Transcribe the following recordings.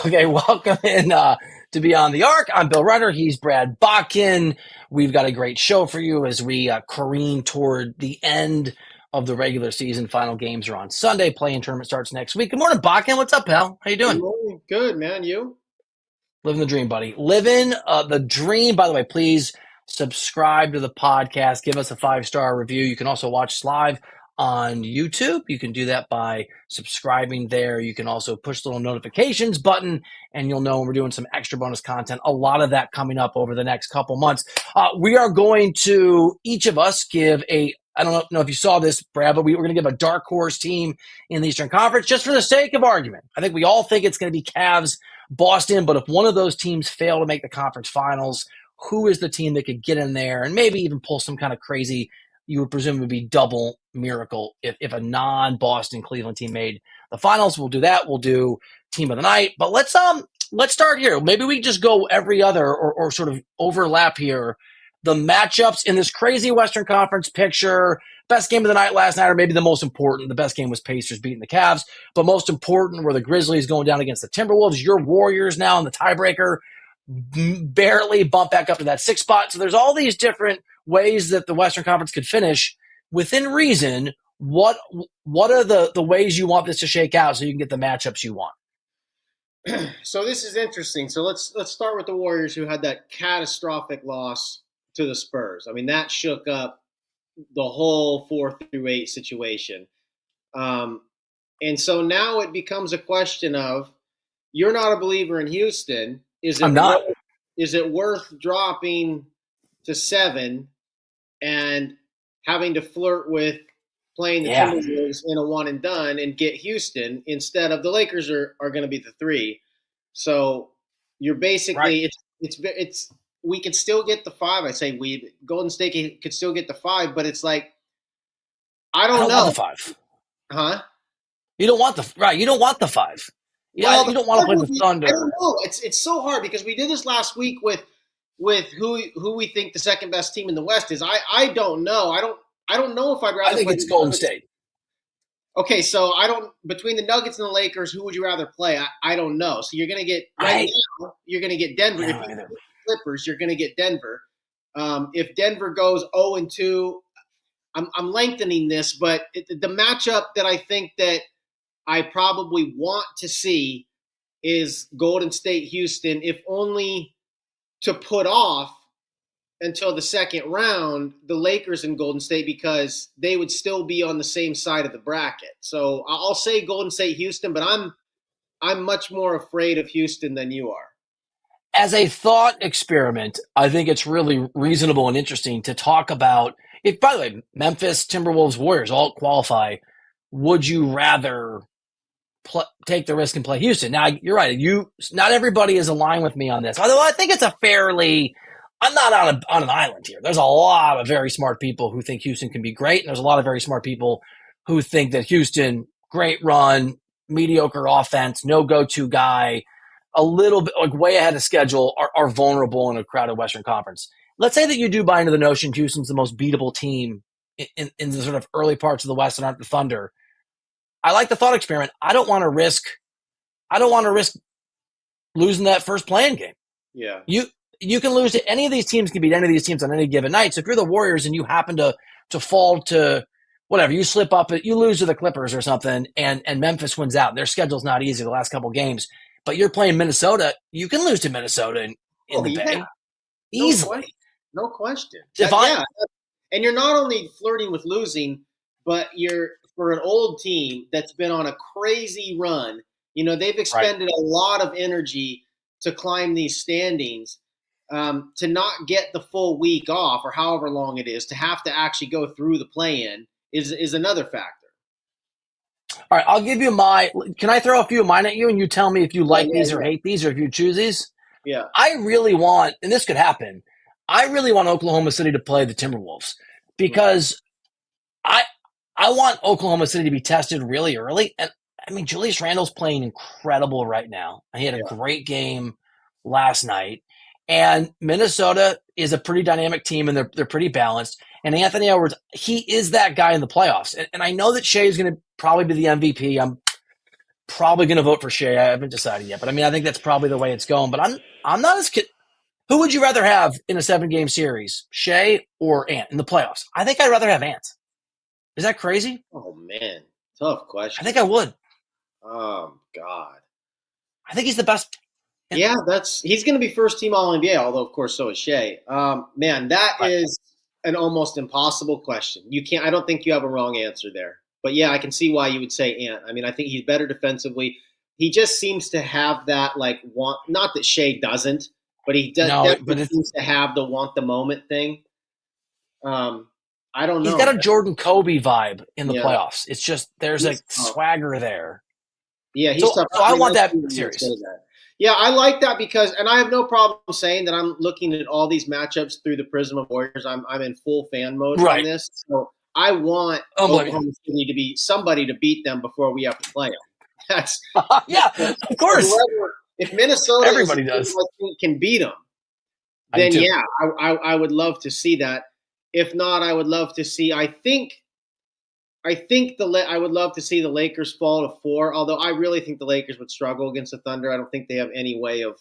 Okay, welcome in to Beyond the Arc. I'm Bill Reiter. He's Brad Botkin. We've got a great show for you as we careen toward the end of the regular season. Final games are on Sunday. Play-in tournament starts next week. Good morning, Botkin. What's up, pal? How you Good doing? morning. Good, man. You? Living the dream, buddy. Living the dream. By the way, please subscribe to the podcast. Give us a 5-star review. You can also watch us live on YouTube. You can do that by subscribing there. You can also push the little notifications button, and you'll know when we're doing some extra bonus content. A lot of that coming up over the next couple months. We are going to, each of us, give a I don't know if you saw this, Brad, but we're going to give a dark horse team in the Eastern Conference just for the sake of argument. I think we all think it's going to be Cavs, Boston, but if one of those teams fail to make the conference finals, who is the team that could get in there and maybe even pull some kind of crazy, you would presume would be double miracle if a non-Boston Cleveland team made the finals? We'll do that. We'll do team of the night. But let's start here. Maybe we just go every other or sort of overlap here. The matchups in this crazy Western Conference picture. Best game of the night last night, or maybe the most important. The best game was Pacers beating the Cavs. But most important were the Grizzlies going down against the Timberwolves. Your Warriors now in the tiebreaker barely bump back up to that 6th spot. So there's all these different ways that the Western Conference could finish. Within reason, what are the ways you want this to shake out so you can get the matchups you want? So this is interesting. So let's start with the Warriors, who had that catastrophic loss to the Spurs. I mean, that shook up the whole 4-8 situation. And so now it becomes a question of, you're not a believer in Houston. I'm not. Is it worth dropping to 7 and having to flirt with playing the Timberwolves in a one and done and get Houston instead of the Lakers are going to be the 3? So you're basically it's we could still get the 5. I say Golden State could still get the 5, but it's like I don't know. Want the 5, huh? You don't want You don't want the 5. Yeah, you don't want to play the Thunder. I don't know. It's so hard because we did this last week with who we think the second best team in the West is. I don't know. I don't know if I'd rather. I think it's Golden State. Okay, so between the Nuggets and the Lakers, who would you rather play? I don't know. So you're going to get now. You're going to get Denver. If you play the Clippers, you're going to get Denver. If Denver goes 0-2, I'm lengthening this, but the matchup that I think that I probably want to see is Golden State Houston, if only to put off until the second round the Lakers and Golden State, because they would still be on the same side of the bracket. So I'll say Golden State Houston, but I'm much more afraid of Houston than you are. As a thought experiment, I think it's really reasonable and interesting to talk about if, by the way, Memphis, Timberwolves, Warriors all qualify. Would you rather take the risk and play Houston? Now, you're right. Not everybody is aligned with me on this. Although I think it's I'm not on an island here. There's a lot of very smart people who think Houston can be great, and there's a lot of very smart people who think that Houston, great run, mediocre offense, no go-to guy, a little bit like way ahead of schedule, are vulnerable in a crowded Western Conference. Let's say that you do buy into the notion Houston's the most beatable team in the sort of early parts of the West and aren't the Thunder. I like the thought experiment. I don't want to risk losing that first play-in game. Yeah. You can lose to any of these teams, can beat any of these teams on any given night. So if you're the Warriors and you happen to fall to whatever, you slip up, you lose to the Clippers or something, and Memphis wins out. Their schedule's not easy the last couple games, but you're playing Minnesota. You can lose to Minnesota in the Bay easily. No question. And you're not only flirting with losing, but you're for an old team that's been on a crazy run. You know, they've expended a lot of energy to climb these standings. To not get the full week off or however long it is, to have to actually go through the play-in is another factor. All right, I'll give you can I throw a few of mine at you and you tell me if you like these or hate these or if you choose these? Yeah. I really want, and this could happen, I really want Oklahoma City to play the Timberwolves because I want Oklahoma City to be tested really early. And I mean, Julius Randle's playing incredible right now. He had a great game last night. And Minnesota is a pretty dynamic team, and they're pretty balanced. And Anthony Edwards, he is that guy in the playoffs. And I know that Shea is going to probably be the MVP. probably going to vote for Shea. I haven't decided yet, but I mean, I think that's probably the way it's going. But I'm not as who would you rather have in a 7-game series, Shea or Ant in the playoffs? I think I'd rather have Ant. Is that crazy? Oh man, tough question. I think I would. Oh God. I think he's the best. Yeah, he's going to be first team All NBA. Although of course so is Shea. Man, that is an almost impossible question. You can't. I don't think you have a wrong answer there. But yeah, I can see why you would say Ant. I mean, I think he's better defensively. He just seems to have that want. Not that Shea doesn't, but he does. No, definitely seems to have the want the moment thing. I don't know. He's got a Jordan Kobe vibe in the playoffs. It's just there's a swagger there. Yeah, he's tough. So I want that series. Yeah, I like that because, and I have no problem saying that I'm looking at all these matchups through the prism of Warriors. I'm in full fan mode on this. So I want Oklahoma City to be somebody to beat them before we have to play them. That's of course. If Minnesota everybody does can beat them, then I would love to see that. If not, I would love to see. I would love to see the Lakers fall to 4. Although I really think the Lakers would struggle against the Thunder. I don't think they have any way of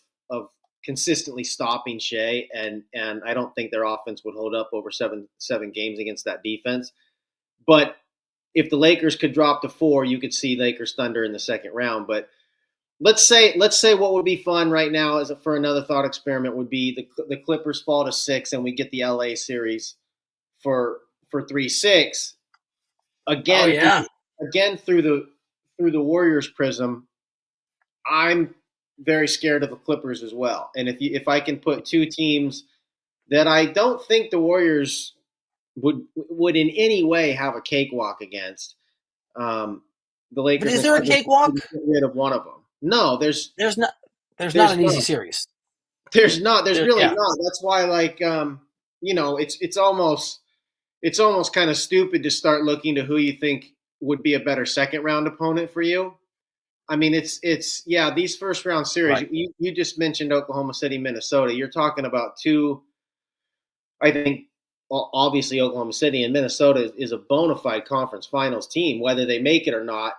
consistently stopping Shea, and I don't think their offense would hold up over seven games against that defense. But if the Lakers could drop to 4, you could see Lakers Thunder in the second round. But let's say what would be fun right now for another thought experiment would be the Clippers fall to 6 and we get the LA series for 3-6. Again, through the Warriors prism, I'm very scared of the Clippers as well. And if I can put two teams that I don't think the Warriors would in any way have a cakewalk against, the Lakers. But is there a cakewalk? Get rid of one of them. No, there's not an easy series. There's not. There's really not. That's why, it's almost kind of stupid to start looking to who you think would be a better second round opponent for you. I mean, these first round series, right. You just mentioned Oklahoma City, Minnesota. You're talking about two, I think, obviously Oklahoma City and Minnesota is a bona fide conference finals team. Whether they make it or not,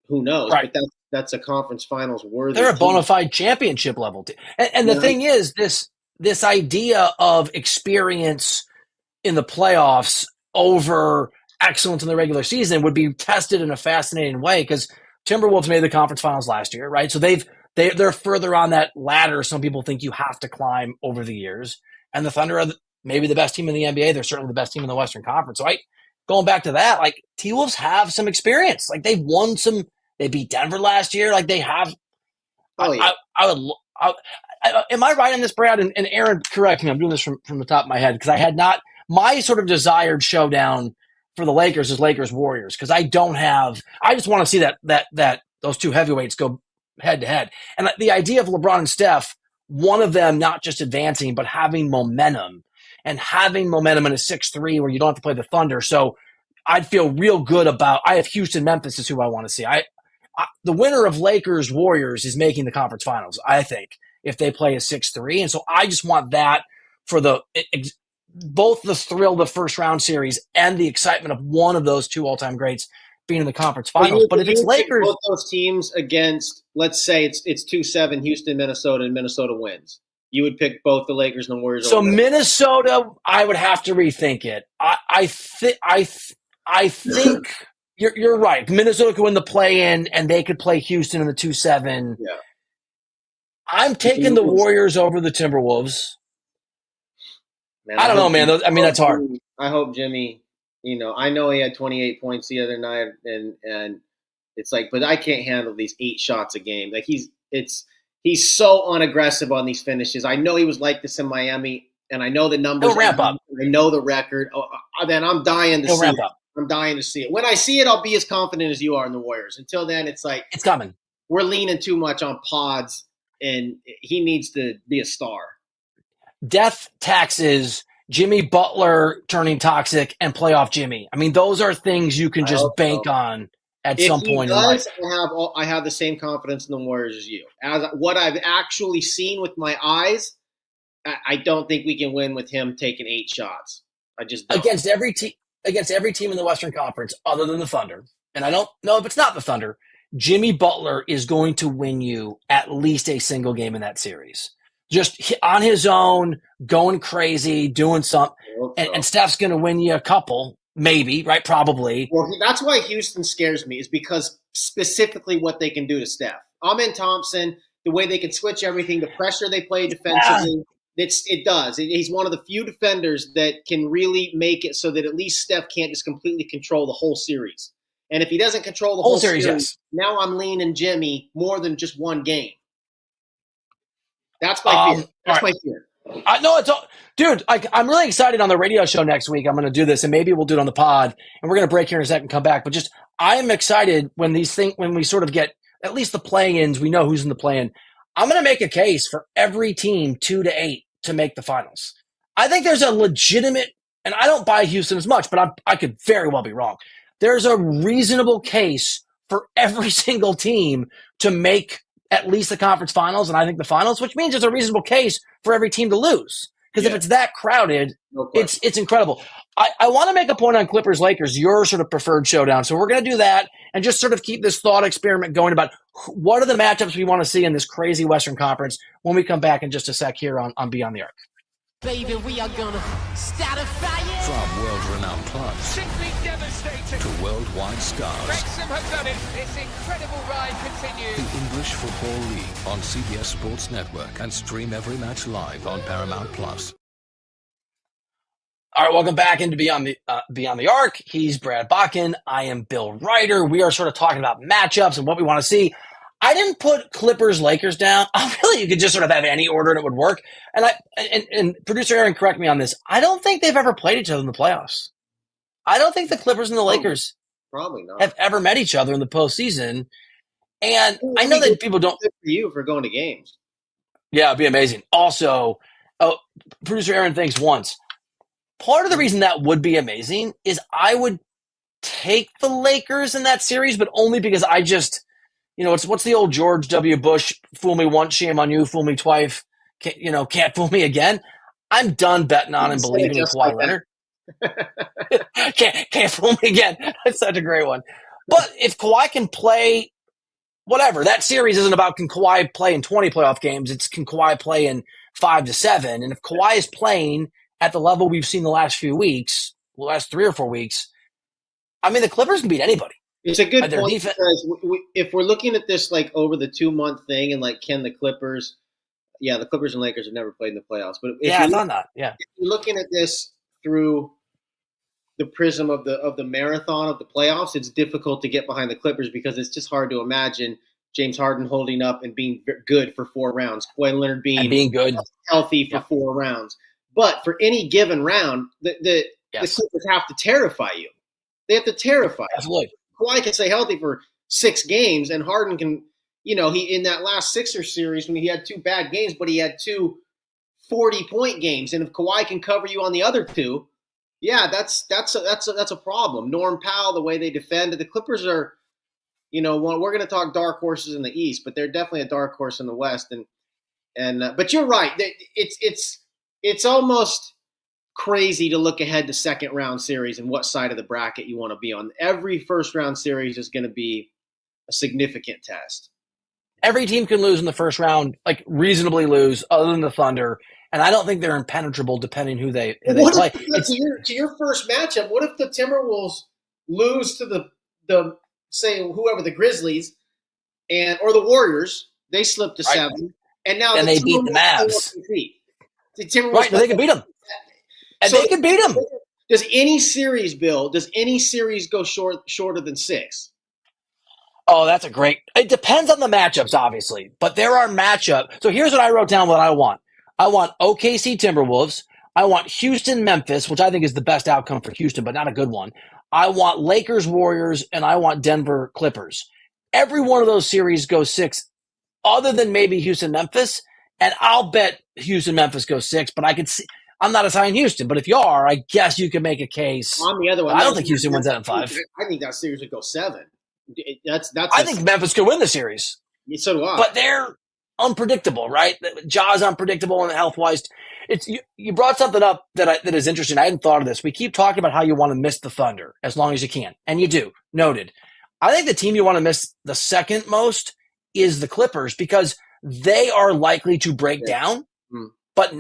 who knows? Right. But that's a conference finals worthy. They're a bona fide championship level team. And the thing is, this idea of experience in the playoffs over excellence in the regular season would be tested in a fascinating way because Timberwolves made the conference finals last year, right? So they're further on that ladder. Some people think you have to climb over the years. And the Thunder are maybe the best team in the NBA. They're certainly the best team in the Western Conference. So going back to that, T-Wolves have some experience. They've won some. They beat Denver last year. They have. Oh yeah. Am I right on this, Brad? And Aaron, correct me. I'm doing this from the top of my head because I had not. My sort of desired showdown for the Lakers is Lakers-Warriors because I just want to see that those two heavyweights go head to head. And the idea of LeBron and Steph, one of them not just advancing but having momentum in a 6-3 where you don't have to play the Thunder. So I'd feel real good about. I have Houston, Memphis is who I want to see. The winner of Lakers-Warriors is making the conference finals. I think if they play a 6-3, and so I just want that for both the thrill of the first round series and the excitement of one of those two all-time greats being in the conference finals. But if it's Lakers, both those teams against, let's say it's 2-7 Houston, Minnesota, and Minnesota wins, you would pick both the Lakers and the Warriors. So Minnesota, I would have to rethink it. I think you're right. Minnesota could win the play-in, and they could play Houston in the 2-7. Yeah. I'm taking the Warriors over the Timberwolves. Man, I don't know, man. That's hard. I hope Jimmy, I know he had 28 points the other night, and it's but I can't handle these 8 shots a game. He's so unaggressive on these finishes. I know he was like this in Miami, and I know the numbers. He'll ramp up. I know the record. Then I'm dying to see it. Up. I'm dying to see it. When I see it, I'll be as confident as you are in the Warriors. Until then, it's it's coming. We're leaning too much on pods, and he needs to be a star. Death, taxes, Jimmy Butler turning toxic, and playoff Jimmy. I mean, those are things you can just bank on at some point in life. I have the same confidence in the Warriors as you. As what I've actually seen with my eyes, I don't think we can win with him taking 8 shots. I just don't. Against every team in the Western Conference other than the Thunder. And I don't know if it's not the Thunder. Jimmy Butler is going to win you at least a single game in that series. Just on his own, going crazy, doing something. And Steph's going to win you a couple, maybe, right? Probably. Well, that's why Houston scares me, is because specifically what they can do to Steph. Amen Thompson, the way they can switch everything, the pressure they play defensively, it does. He's one of the few defenders that can really make it so that at least Steph can't just completely control the whole series. And if he doesn't control the whole series, yes. Now I'm leaning Jimmy more than just one game. That's my fear. That's my fear. No, it's all, dude. I'm really excited on the radio show next week. I'm going to do this, and maybe we'll do it on the pod. And we're going to break here in a second, and come back. But just, I am excited when we sort of get at least the play-ins. We know who's in the play-in. I'm going to make a case for every team 2-8 to make the finals. I think there's a legitimate, and I don't buy Houston as much, but I could very well be wrong. There's a reasonable case for every single team to make at least the conference finals, and I think the finals, which means there's a reasonable case for every team to lose. Because if it's that crowded, it's incredible. I want to make a point on Clippers-Lakers, your sort of preferred showdown. So we're going to do that and just sort of keep this thought experiment going about what are the matchups we want to see in this crazy Western Conference when we come back in just a sec here on Beyond the Arc. Baby, we are gonna start a fire. From world-renowned clubs simply devastating to worldwide stars. Wrexham have done it. This incredible ride continues. The English Football League on CBS Sports Network, and stream every match live on Paramount Plus. All right, welcome back into Beyond the Arc. He's Brad Bakken. I am Bill Reiter. We are sort of talking about matchups and what we want to see. I didn't put Clippers-Lakers down. Really, you could just sort of have any order and it would work. And producer Aaron, correct me on this. I don't think they've ever played each other in the playoffs. I don't think the Clippers and the Lakers probably not have ever met each other in the postseason. And I know that people don't. Good for you for going to games. Yeah, it'd be amazing. Also, producer Aaron thinks once. Part of the reason that would be amazing is I would take the Lakers in that series, but only because I just. You know, what's the old George W. Bush, fool me once, shame on you, fool me twice, can't fool me again. I'm done betting on and believing in Kawhi Leonard. can't fool me again. That's such a great one. But if Kawhi can play, whatever, that series isn't about can Kawhi play in 20 playoff games. It's can Kawhi play in 5 to 7. And if Kawhi is playing at the level we've seen the last few weeks, the last 3 or 4 weeks, I mean, the Clippers can beat anybody. It's a good point because if we're looking at this like over the 2-month thing and like can the Clippers – the Clippers and Lakers have never played in the playoffs. But I thought not. Yeah. If you're looking at this through the prism of the marathon of the playoffs, it's difficult to get behind the Clippers because it's just hard to imagine James Harden holding up and being good for 4 rounds, Kawhi Leonard being good, healthy for 4 rounds. But for any given round, the Clippers have to terrify you. They have to terrify you. Absolutely. Kawhi can stay healthy for 6 games, and Harden can, he in that last Sixers series when he had 2 bad games, but he had 2 40-point games, and if Kawhi can cover you on the other 2, that's a problem. Norm Powell, the way they defend, the Clippers are, we're going to talk dark horses in the East, but they're definitely a dark horse in the West, but you're right, it's almost crazy to look ahead to second round series and what side of the bracket you want to be on. Every first round series is going to be a significant test. Every team can lose in the first round, like reasonably lose, other than the Thunder, and I don't think they're impenetrable depending who they play. To your first matchup, what if the Timberwolves lose to the say whoever, the Grizzlies or the Warriors? They slip to 7, and now they beat the Mavs. The Timberwolves, they can beat them. And they can beat them. Does any series, Bill, go shorter than 6? Oh, that's a great – it depends on the matchups, obviously. But there are matchups. So here's what I wrote down what I want. I want OKC Timberwolves. I want Houston Memphis, which I think is the best outcome for Houston, but not a good one. I want Lakers Warriors, and I want Denver Clippers. Every one of those series goes 6, other than maybe Houston Memphis. And I'll bet Houston Memphis goes 6, but I could see – I'm not assigning Houston, but if you are, I guess you can make a case. On the other one, I don't think Houston wins that in 5. I think that series would go 7. I think Memphis could win the series. So do I. But they're unpredictable, right? Ja's unpredictable and health-wise. You brought something up that is interesting. I hadn't thought of this. We keep talking about how you want to miss the Thunder as long as you can, and you do. Noted. I think the team you want to miss the second most is the Clippers because they are likely to break down, but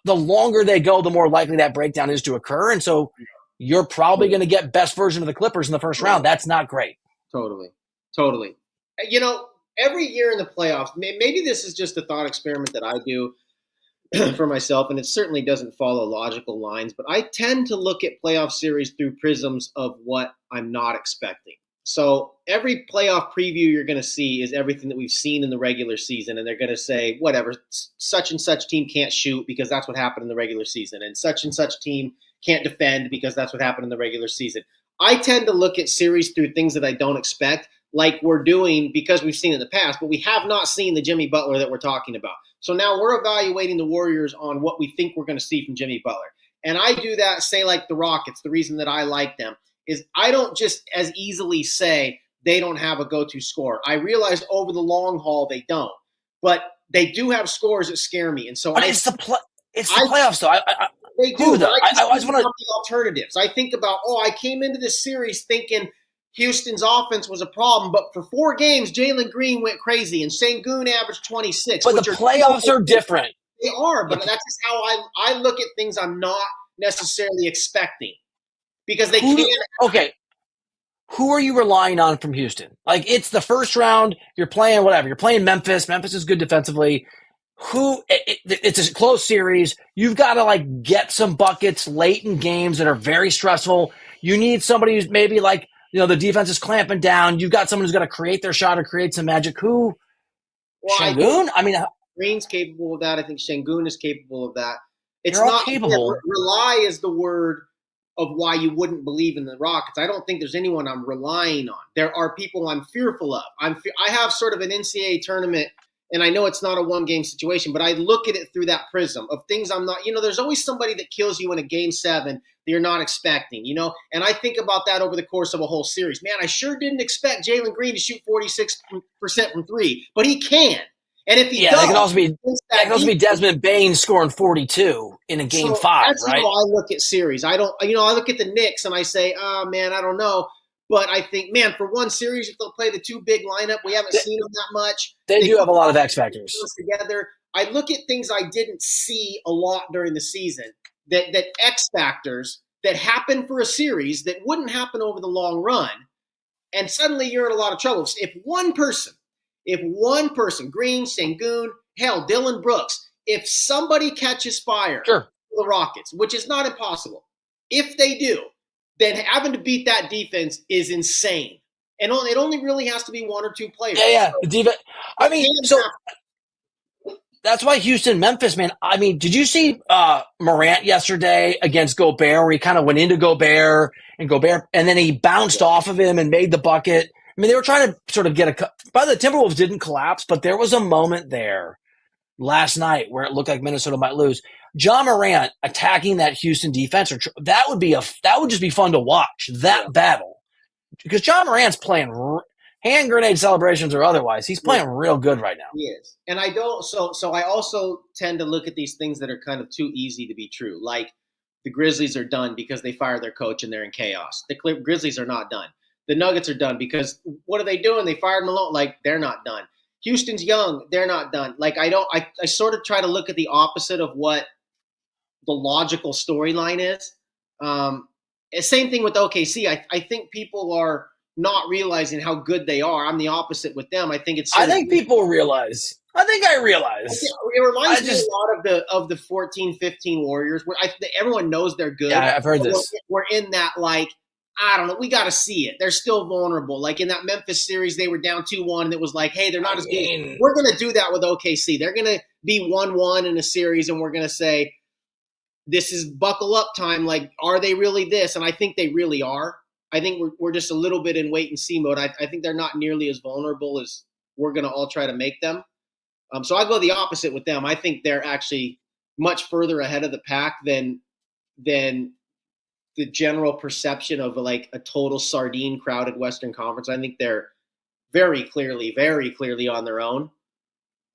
the longer they go, the more likely that breakdown is to occur. And so you're probably going to get best version of the Clippers in the first round. That's not great. Totally. Every year in the playoffs, maybe this is just a thought experiment that I do for myself, and it certainly doesn't follow logical lines, but I tend to look at playoff series through prisms of what I'm not expecting. So every playoff preview you're going to see is everything that we've seen in the regular season, and they're going to say, whatever, such and such team can't shoot because that's what happened in the regular season, and such team can't defend because that's what happened in the regular season. I tend to look at series through things that I don't expect, like we're doing because we've seen in the past, but we have not seen the Jimmy Butler that we're talking about. So now we're evaluating the Warriors on what we think we're going to see from Jimmy Butler. And I do that, say like the Rockets, the reason that I like them is I don't just as easily say they don't have a go-to scorer. I realize over the long haul they don't. But they do have scores that scare me. And so it's the playoffs, though. They do. Though. I just think about the alternatives. I think about, I came into this series thinking Houston's offense was a problem, but for 4 games, Jalen Green went crazy, and Sengun averaged 26. But the playoffs are different. They are, but that's just how I look at things I'm not necessarily expecting because they can't. Okay. Who are you relying on from Houston? Like, it's the first round. You're playing whatever. You're playing Memphis. Memphis is good defensively. It's a close series. You've got to get some buckets late in games that are very stressful. You need somebody who's maybe the defense is clamping down. You've got someone who's going to create their shot or create some magic. Who? Well, Sengun? Green's capable of that. I think Sengun is capable of that. It's not capable. Rely is the word of why you wouldn't believe in the Rockets. I don't think there's anyone I'm relying on. There are people I'm fearful of. I have sort of an NCAA tournament, and I know it's not a one-game situation, but I look at it through that prism of things I'm not – there's always somebody that kills you in a Game 7 that you're not expecting, And I think about that over the course of a whole series. Man, I sure didn't expect Jalen Green to shoot 46% from 3, but he can. And if he does, that can also be Desmond Bain scoring 42 in a Game 5, that's right? How I look at series. I don't – I look at the Knicks and I say, oh, man, I don't know. But I think, man, for one series, if they'll play the 2 big lineup, we haven't seen them that much. They do have a lot of X factors together. I look at things I didn't see a lot during the season, that X factors that happen for a series that wouldn't happen over the long run, and suddenly you're in a lot of trouble. If one person, Green, Sengun, hell, Dylan Brooks, if somebody catches fire for the Rockets, which is not impossible, if they do, then having to beat that defense is insane. And it only really has to be 1 or 2 players. Yeah. The defense. That's why Houston, Memphis, man. Did you see Morant yesterday against Gobert, where he kind of went into Gobert, and then he bounced off of him and made the bucket? They were trying to sort of get by the Timberwolves didn't collapse, but there was a moment there last night where it looked like Minnesota might lose. John Morant attacking that Houston defense, that would just be fun to watch, battle. Because John Morant's playing hand grenade celebrations or otherwise. He's playing real good right now. He is. And I don't so I also tend to look at these things that are kind of too easy to be true. Like the Grizzlies are done because they fired their coach and they're in chaos. The Grizzlies are not done. The Nuggets are done because what are they doing? They fired Malone. They're not done. Houston's young. They're not done. I sort of try to look at the opposite of what the logical storyline is. Same thing with OKC. I think people are not realizing how good they are. I'm the opposite with them. I think people realize. I think I realize. It reminds me a lot of the 14-15 Warriors, where everyone knows they're good. Yeah, I've heard this. We're in that I don't know. We got to see it. They're still vulnerable. In that Memphis series, they were down 2-1, and it was hey, they're not as good. We're going to do that with OKC. They're going to be 1-1 in a series, and we're going to say, this is buckle up time. Are they really this? And I think they really are. I think we're just a little bit in wait and see mode. I think they're not nearly as vulnerable as we're going to all try to make them. So I go the opposite with them. I think they're actually much further ahead of the pack than the general perception of a total sardine crowded Western Conference. I think they're very clearly on their own.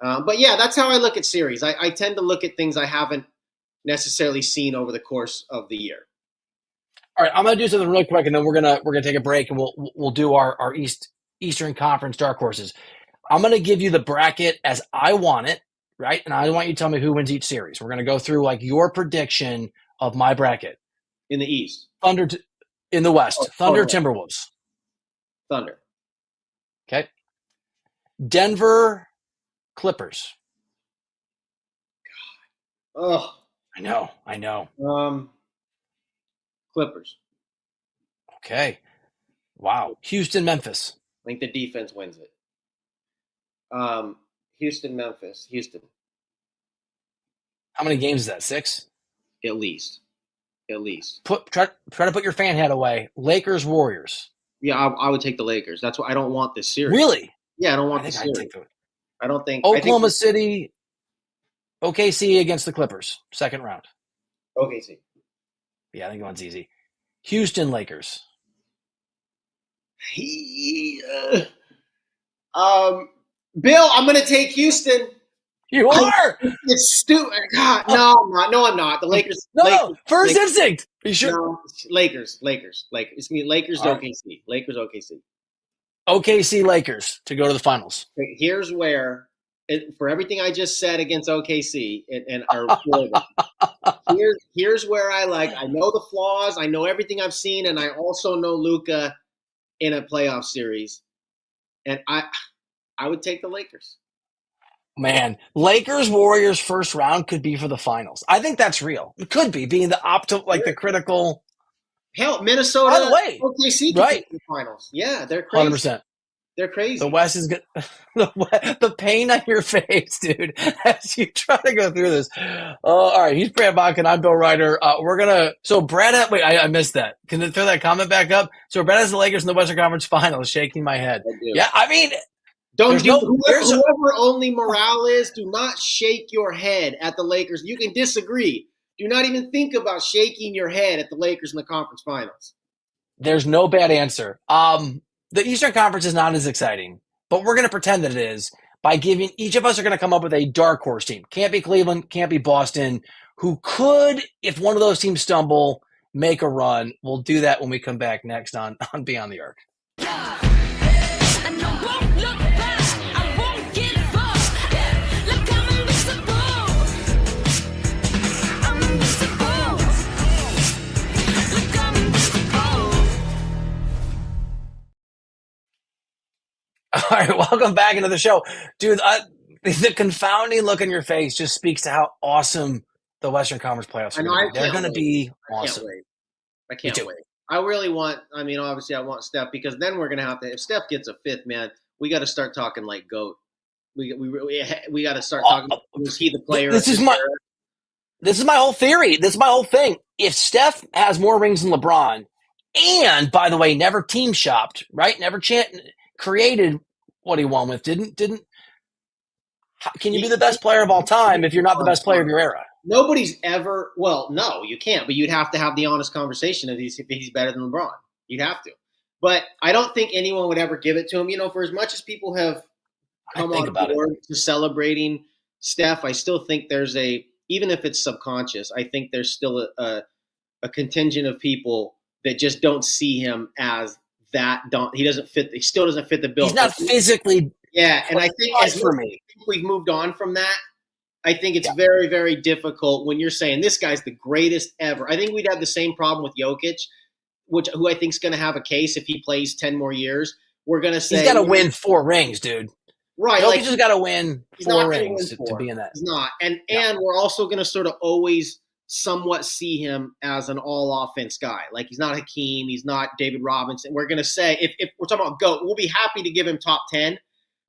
But yeah, that's how I look at series. I tend to look at things I haven't necessarily seen over the course of the year. All right, I'm gonna do something really quick, and then we're gonna take a break, and we'll do our Eastern Conference dark horses. I'm gonna give you the bracket as I want it, right? And I want you to tell me who wins each series. We're gonna go through like your prediction of my bracket. In the East. Thunder in the West. Thunder, no. Timberwolves. Thunder. Okay. Denver, Clippers. Oh. I know. Clippers. Okay. Wow. Houston, Memphis. I think the defense wins it. Houston, Memphis. Houston. How many games is that? 6? At least. Try to put your fan hat away. Lakers, Warriors. Yeah, I would take the Lakers. That's why I don't want this series. Really? Yeah, I don't want this series. I don't think Oklahoma City, OKC against the Clippers, second round. OKC. Yeah, I think that one's easy. Houston, Lakers. Bill, I'm going to take Houston. You are. It's stupid. God, no, I'm not. The Lakers. No, Lakers, first Lakers, instinct. Are you sure? No, Lakers. It's me. Lakers, All right. OKC. Lakers, OKC. OKC, Lakers to go to the finals. Here's where, for everything I just said against OKC, here's where I know the flaws. I know everything I've seen, and I also know Luka in a playoff series, and I would take the Lakers. Man, Lakers Warriors first round could be for the finals. I think that's real. It could be being the the critical. Hell, Minnesota. By the way, OKC could be the finals. Yeah, they're crazy. 100%. They're crazy. The West is good. The pain on your face, dude, as you try to go through this. All right, he's Brad Bach and I'm Bill Reiter. So Brad, wait, I missed that. Can you throw that comment back up? So Brad has the Lakers in the Western Conference Finals, shaking my head. Yeah, I mean. Whoever only morale is, do not shake your head at the Lakers. You can disagree. Do not even think about shaking your head at the Lakers in the conference finals. There's no bad answer. The Eastern Conference is not as exciting, but we're going to pretend that it is by giving each of us are going to come up with a dark horse team. Can't be Cleveland, can't be Boston, who could, if one of those teams stumble, make a run. We'll do that when we come back next on Beyond the Arc. All right, welcome back into the show. Dude, the confounding look on your face just speaks to how awesome the Western Conference playoffs are going to be. They're going to be awesome. I can't wait. I really want – obviously I want Steph because then we're going to have to – if Steph gets a fifth, man, we got to start talking like GOAT. We got to start talking – was he the player? This is my whole theory. This is my whole thing. If Steph has more rings than LeBron and, by the way, never team shopped, right? Never created what he won with. Didn't can you be the best player of all time if you're not the best player of your era? Nobody's ever – well, no, you can't. But you'd have to have the honest conversation if he's better than LeBron. You'd have to. But I don't think anyone would ever give it to him. For as much as people have come on board to celebrating Steph, I still think there's even if it's subconscious, I think there's still a contingent of people that just don't see him as that. He still doesn't fit the bill. He's not physically. Yeah, and I think as we've moved on from that, I think it's very, very difficult when you're saying this guy's the greatest ever. I think we'd have the same problem with Jokic, who I think is going to have a case if he plays 10 more years. We're going to say he's got to win 4 rings, dude. Right, Jokic has got to win 4 rings to be in that. He's not, and we're also going to sort of always somewhat see him as an all-offense guy. Like he's not Hakeem, he's not David Robinson. We're going to say if we're talking about GOAT, we'll be happy to give him top 10.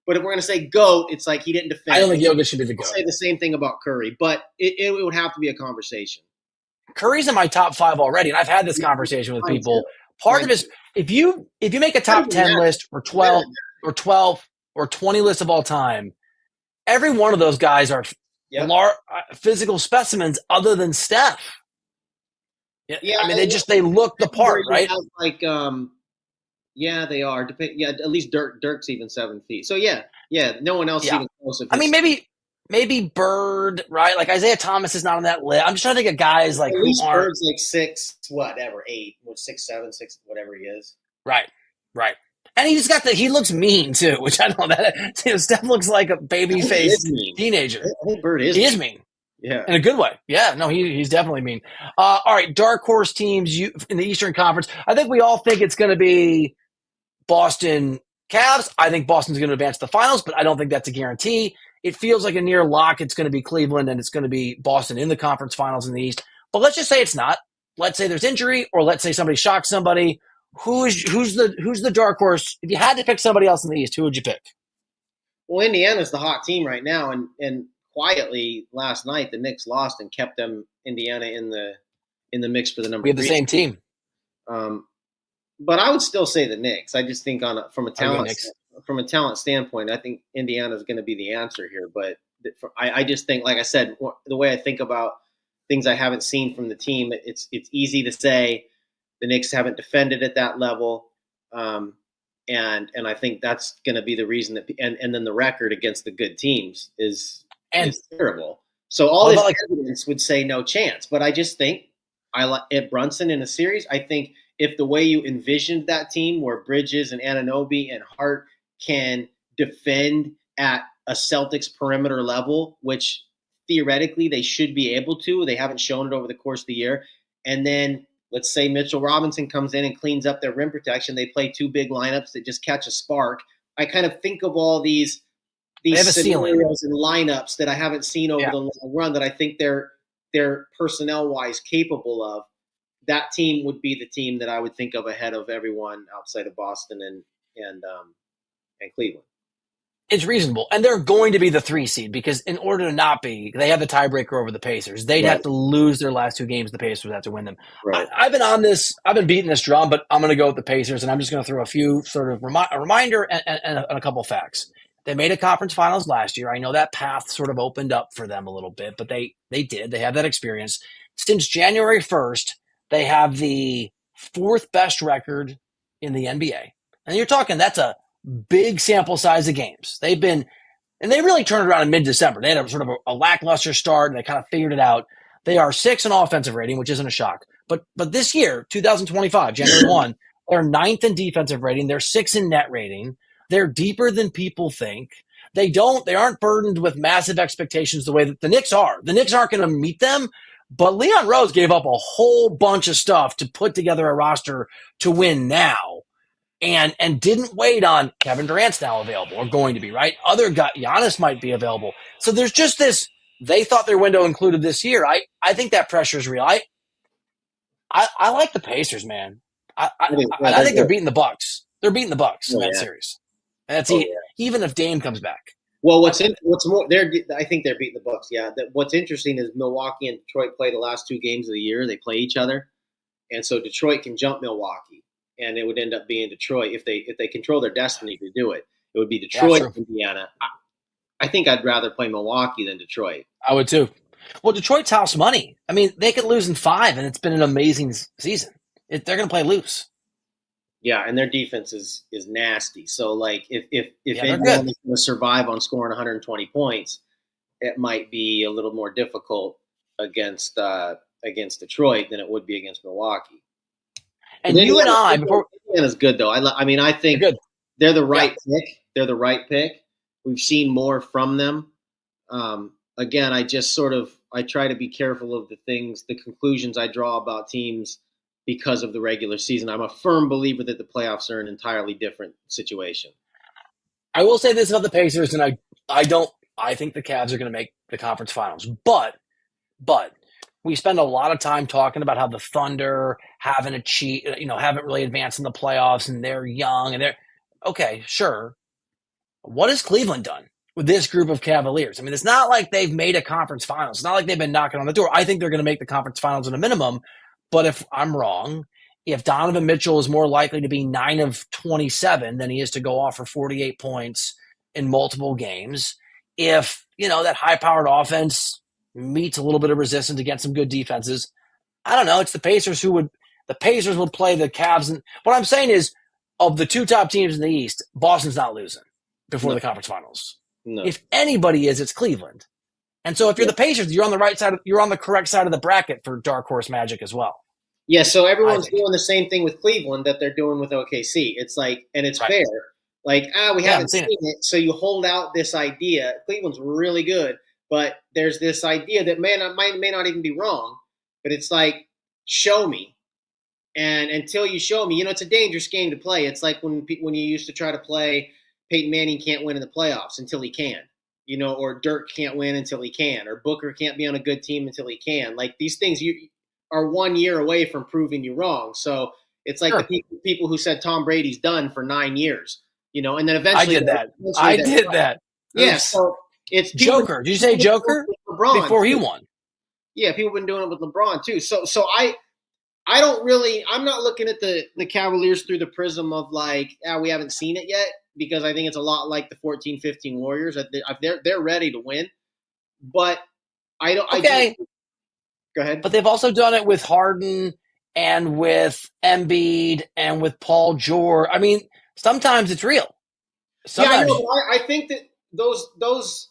But if we're going to say GOAT, it's like he didn't defend. I don't think Jokic should be the GOAT. We'll say the same thing about Curry, but it would have to be a conversation. Curry's in my top 5 already, and I've had this conversation with people. Part of it is if you make a top 10 list or 12 or 20 list of all time, every one of those guys are physical specimens other than Steph. Yeah, I mean they look the part, right? Yeah, they are. At least Dirk's even 7 feet. So yeah, no one else even close. I mean, maybe maybe Bird, right? Like Isaiah Thomas is not on that list. I'm just trying to think of guys like At who least aren't. Bird's like 8, 6'7", 6 whatever he is. Right. And he just got he looks mean too, which I know that Steph looks like a baby faced teenager. I think Bird is. He is mean. Yeah. In a good way. Yeah, no, he's definitely mean. All right, dark horse teams in the Eastern Conference. I think we all think it's going to be Boston Cavs. I think Boston's going to advance to the finals, but I don't think that's a guarantee. It feels like a near lock. It's going to be Cleveland and it's going to be Boston in the conference finals in the East. But let's just say it's not. Let's say there's injury, or let's say somebody shocks somebody. Who's the dark horse? If you had to pick somebody else in the East, who would you pick? Well, Indiana's the hot team right now, and quietly last night the Knicks lost and kept Indiana in the mix for the number. We have the same team. But I would still say the Knicks. I just think from a talent standpoint, I think Indiana is going to be the answer here. But I just think, like I said, the way I think about things I haven't seen from the team, it's easy to say the Knicks haven't defended at that level, and I think that's going to be the reason that. And then the record against the good teams is terrible. So all this evidence would say no chance. But I just think at Brunson in a series, I think if the way you envisioned that team, where Bridges and Anunoby and Hart can defend at a Celtics perimeter level, which theoretically they should be able to, they haven't shown it over the course of the year. And then let's say Mitchell Robinson comes in and cleans up their rim protection. They play two big lineups that just catch a spark. I kind of think of all these scenarios and lineups that I haven't seen over the long run that I think they're personnel-wise capable of. That team would be the team that I would think of ahead of everyone outside of Boston and Cleveland. It's reasonable. And they're going to be the 3 seed because in order to not be, they have the tiebreaker over the Pacers. They'd have to lose their last 2 games. The Pacers would have to win them. Right. I've been beating this drum, but I'm going to go with the Pacers, and I'm just going to throw a few sort of a reminder and a couple of facts. They made a conference finals last year. I know that path sort of opened up for them a little bit, but they did. They have that experience. Since January 1st, they have the 4th best record in the NBA. And you're talking, that's a big sample size of games. They really turned around in mid-December. They had a sort of a lackluster start, and they kind of figured it out. They are 6th in offensive rating, which isn't a shock. But this year, 2025, January 1, they're 9th in defensive rating. They're 6th in net rating. They're deeper than people think. They aren't burdened with massive expectations the way that the Knicks are. The Knicks aren't going to meet them. But Leon Rose gave up a whole bunch of stuff to put together a roster to win now and didn't wait on Kevin Durant's now available or going to be, right? Other guy, Giannis might be available. So there's just this, they thought their window included this year. I think that pressure is real. I like the Pacers, man. I think they're beating the Bucks. They're beating the Bucks in that series. And that's even if Dame comes back. Well, I think they're beating the Bucks. Yeah. What's interesting is Milwaukee and Detroit play the last 2 games of the year. They play each other, and so Detroit can jump Milwaukee, and it would end up being Detroit if they control their destiny to do it. It would be Detroit, Indiana. I think I'd rather play Milwaukee than Detroit. I would too. Well, Detroit's house money. I mean, they could lose in 5, and it's been an amazing season. They're going to play loose. Yeah, and their defense is nasty. So, like, if anyone is going to survive on scoring 120 points, it might be a little more difficult against Detroit than it would be against Milwaukee. And you and I, Indiana's good though. I think they're the right pick. They're the right pick. We've seen more from them. Again, I try to be careful of the conclusions I draw about teams because of the regular season. I'm a firm believer that the playoffs are an entirely different situation. I will say this about the Pacers, and I think the Cavs are going to make the conference finals. But we spend a lot of time talking about how the Thunder haven't really advanced in the playoffs, and they're young, and they're okay, sure. What has Cleveland done with this group of Cavaliers? I mean, it's not like they've made a conference finals. It's not like they've been knocking on the door. I think they're going to make the conference finals at a minimum. But if I'm wrong, if Donovan Mitchell is more likely to be 9 of 27 than he is to go off for 48 points in multiple games, if, that high-powered offense meets a little bit of resistance against some good defenses, I don't know. It's the Pacers would play the Cavs. And what I'm saying is, of the 2 top teams in the East, Boston's not losing before the conference finals. No. If anybody is, it's Cleveland. And so if you're the Pacers, you're on the right side. You're on the correct side of the bracket for dark horse magic as well. Yeah, so everyone's doing the same thing with Cleveland that they're doing with OKC. It's like, and it's fair. Like, we haven't seen it, so you hold out this idea. Cleveland's really good, but there's this idea that may not even be wrong, but it's like, show me. And until you show me, it's a dangerous game to play. It's like when you used to try to play Peyton Manning can't win in the playoffs until he can, or Dirk can't win until he can, or Booker can't be on a good team until he can. Like, these things are 1 year away from proving you wrong. So it's like the people who said Tom Brady's done for 9 years, and then eventually I did that. Yeah, so it's Joker. Did you say Joker? LeBron before he won. Yeah, people have been doing it with LeBron too. So I don't really – I'm not looking at the Cavaliers through the prism of like, we haven't seen it yet, because I think it's a lot like the 14-15 Warriors. They're ready to win. But I don't okay. Go ahead. But they've also done it with Harden and with Embiid and with Paul George. I mean, sometimes it's real. Sometimes. Yeah, I think that those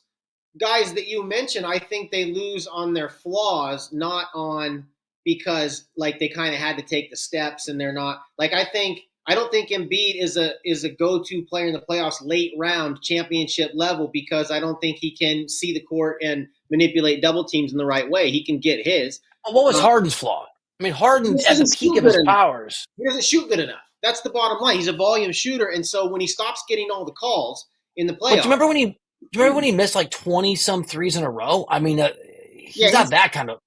guys that you mentioned, I think they lose on their flaws, not on – because like they kind of had to take the steps, and they're not like, I don't think Embiid is a go-to player in the playoffs late round championship level, because I don't think he can see the court and manipulate double teams in the right way. He can get his. What was Harden's flaw? I mean, Harden at the peak of his powers. He doesn't shoot good enough. That's the bottom line. He's a volume shooter, and so when he stops getting all the calls in the playoffs, do you remember when he missed like 20-some threes in a row? I mean, he's not that kind of.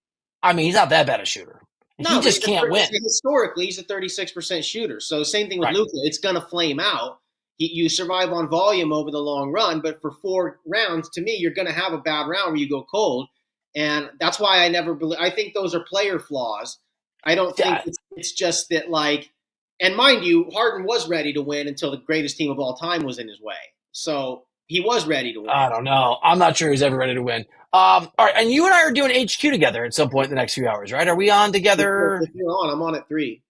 I mean, he's not that bad a shooter. He just can't win. Historically, he's a 36% shooter. So same thing with Luka. It's going to flame out. You survive on volume over the long run, but for 4 rounds, to me, you're going to have a bad round where you go cold. And that's why I never believe – I think those are player flaws. I don't think it's just that, like – and mind you, Harden was ready to win until the greatest team of all time was in his way. So he was ready to win. I don't know. I'm not sure he's ever ready to win. All right, and you and I are doing HQ together at some point in the next few hours, right? Are we on together? If you're on, I'm on at 3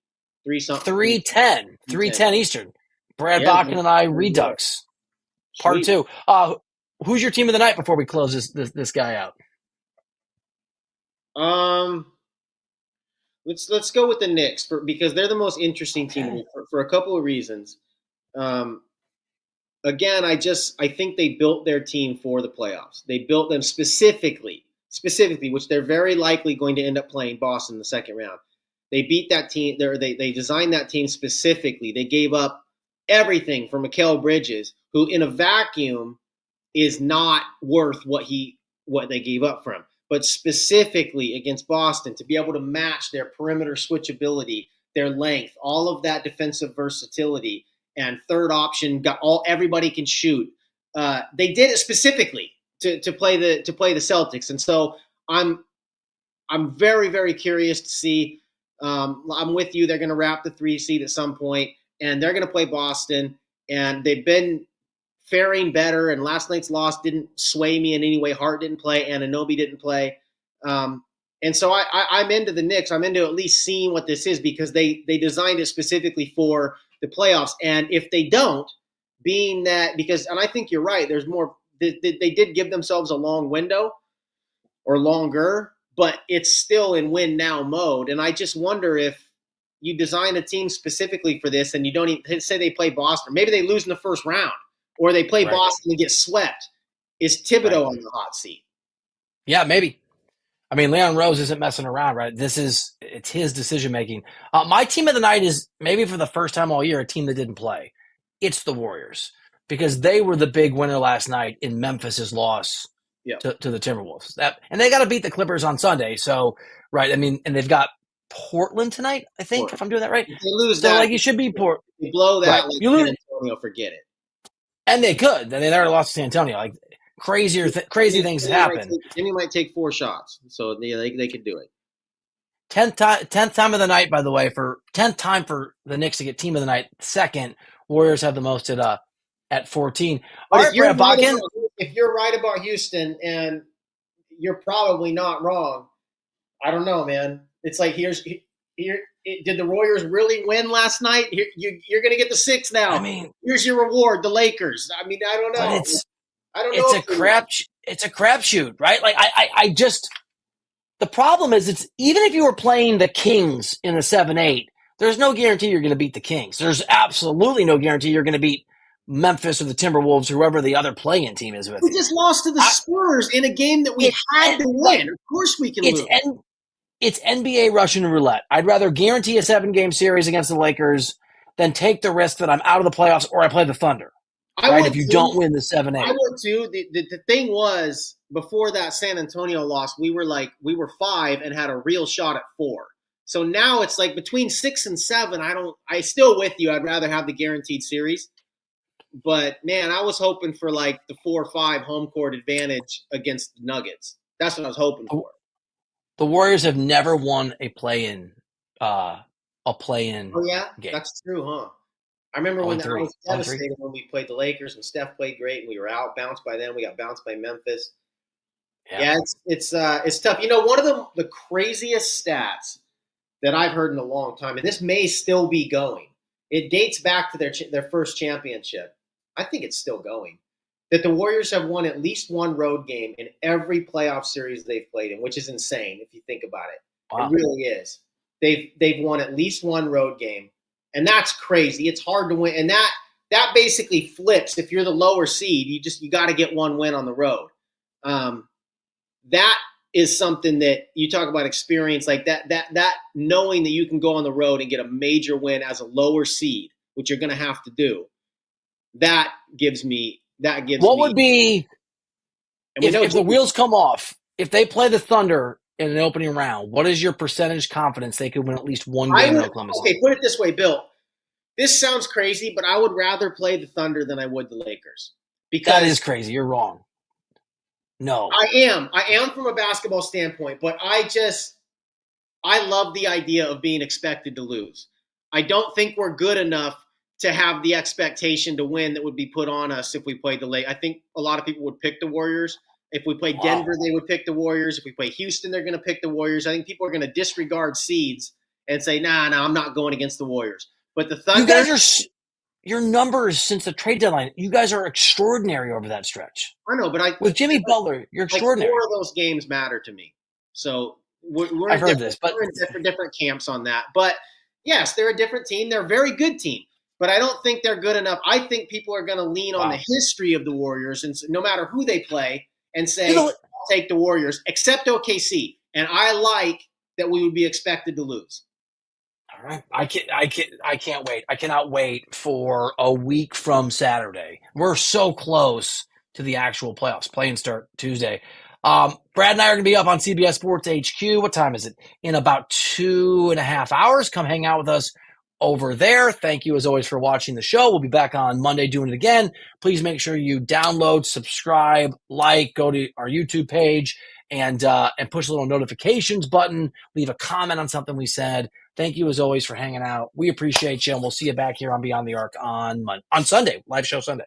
something. 3:10 Eastern. Brad Bakken and I, Redux, part 2. Who's your team of the night before we close this guy out? Let's go with the Knicks because they're the most interesting team for a couple of reasons. Again, I think they built their team for the playoffs. They built them specifically, which they're very likely going to end up playing Boston in the second round. They beat that team. They designed that team specifically. They gave up everything for Mikal Bridges, who in a vacuum is not worth what they gave up for him. But specifically against Boston, to be able to match their perimeter switchability, their length, all of that defensive versatility, and third option, everybody can shoot. They did it specifically to play the Celtics, and so I'm very, very curious to see. I'm with you. They're going to wrap the 3 seed at some point, and they're going to play Boston. And they've been faring better. And last night's loss didn't sway me in any way. Hart didn't play. Anunoby didn't play. And so I'm into the Knicks. I'm into at least seeing what this is, because they designed it specifically for the playoffs. And if they don't, and I think you're right, there's more, they did give themselves a long window or longer, but it's still in win now mode. And I just wonder if you design a team specifically for this and you don't even say they play Boston, maybe they lose in the first round, or they play Boston and get swept. Is Thibodeau on the hot seat? Yeah, maybe. I mean, Leon Rose isn't messing around, right? It's his decision-making. My team of the night is, maybe for the first time all year, a team that didn't play. It's the Warriors, because they were the big winner last night in Memphis's loss to the Timberwolves. And they got to beat the Clippers on Sunday. So, right, I mean, and they've got Portland tonight, I think, if I'm doing that right. If they lose so, you should be Portland. You blow that, right. You lose, San Antonio, forget it. And they could. And they already lost to San Antonio. Crazy things happen. Jimmy might take 4 shots, so they could do it. 10th time of the night, by the way, 10th time for the Knicks to get team of the night. Second, Warriors have the most at 14. All right, if you're right about Houston, and you're probably not wrong, I don't know, man. It's like here. Did the Warriors really win last night? You're going to get the 6 now. I mean, here's your reward, the Lakers. I mean, I don't know. But it's a crap. it's a crapshoot, right? Like I just the problem is it's even if you were playing the Kings in the 7-8, there's no guarantee you're going to beat the Kings. There's absolutely no guarantee you're going to beat Memphis or the Timberwolves, whoever the other play-in team is with We you. just lost to the Spurs in a game that we had to win. Of course we can lose. It's NBA Russian roulette. I'd rather guarantee a 7-game series against the Lakers than take the risk that I'm out of the playoffs or I play the Thunder. Right? If you don't win the 7-8. I would too. The thing was, before that San Antonio loss, we were 5 and had a real shot at 4. So now it's like between 6 and 7. I still with you. I'd rather have the guaranteed series. But man, I was hoping for like the 4-5 home court advantage against the Nuggets. That's what I was hoping for. The Warriors have never won a play-in Oh yeah, game. that's true, huh? I remember when I was 0-3. devastated when we played the Lakers and Steph played great and we were out bounced by them. We got bounced by Memphis. Yeah, it's tough. You know, one of the craziest stats that I've heard in a long time, and this may still be going. It dates back to their first championship. I think it's still going. That the Warriors have won at least one road game in every playoff series they've played in, which is insane if you think about it. Wow. It really is. They've won at least one road game, and that's crazy. It's hard to win, and that basically flips. If you're the lower seed, you got to get one win on the road. That is something that you talk about experience, like that knowing that you can go on the road and get a major win as a lower seed, which you're going to have to do. That gives me. What would be if the wheels come off? If they play the Thunder in an opening round, what is your percentage confidence they could win at least one game in Oklahoma City? Okay, put it this way, Bill. This sounds crazy, but I would rather play the Thunder than I would the Lakers. Because that is crazy. You're wrong. No. I am from a basketball standpoint, but I love the idea of being expected to lose. I don't think we're good enough to have the expectation to win that would be put on us if we played the Lakers. I think a lot of people would pick the Warriors. If we play Denver, they would pick the Warriors. If we play Houston, they're going to pick the Warriors. I think people are going to disregard seeds and say, nah, I'm not going against the Warriors. But the Thunder... You guys your numbers since the trade deadline, you guys are extraordinary over that stretch. I know, but with Jimmy Butler, you're extraordinary. 4 of those games matter to me. So we're I've heard this, but we're in different camps on that. But yes, they're a different team. They're a very good team. But I don't think they're good enough. I think people are going to lean on the history of the Warriors, and no matter who they play, and say, I'll take the Warriors, except OKC. And I like that we would be expected to lose. All right. I can't wait. I cannot wait for a week from Saturday. We're so close to the actual playoffs. Play-in start Tuesday. Brad and I are going to be up on CBS Sports HQ. What time is it? In about 2.5 hours. Come hang out with us over there. Thank you as always for watching the show. We'll be back on Monday doing it again. Please make sure you download, subscribe, go to our YouTube page and push the little notifications button. Leave a comment on something we said. Thank you as always for hanging out. We appreciate you, and we'll see you back here on Beyond the Arc on Sunday, live show Sunday.